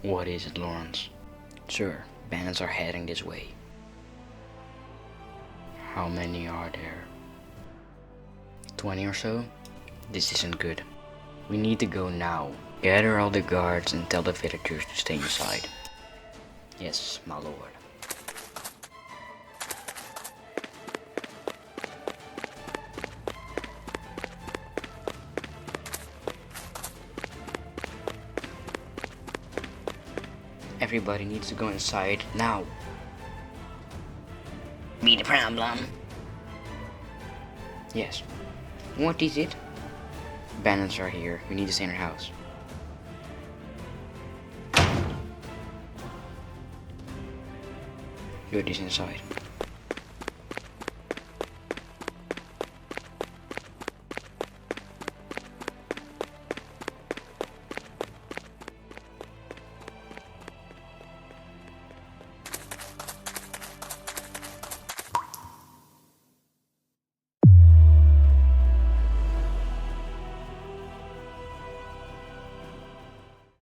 What is it, Lawrence? Sir, bandits are heading this way. How many are there? 20 or so? This isn't good. We need to go now. Gather all the guards and tell the villagers to stay inside. Yes, my lord. Everybody needs to go inside now. Be the problem? Yes. What is it? Bandits are here. We need to stay in our house. Good is inside.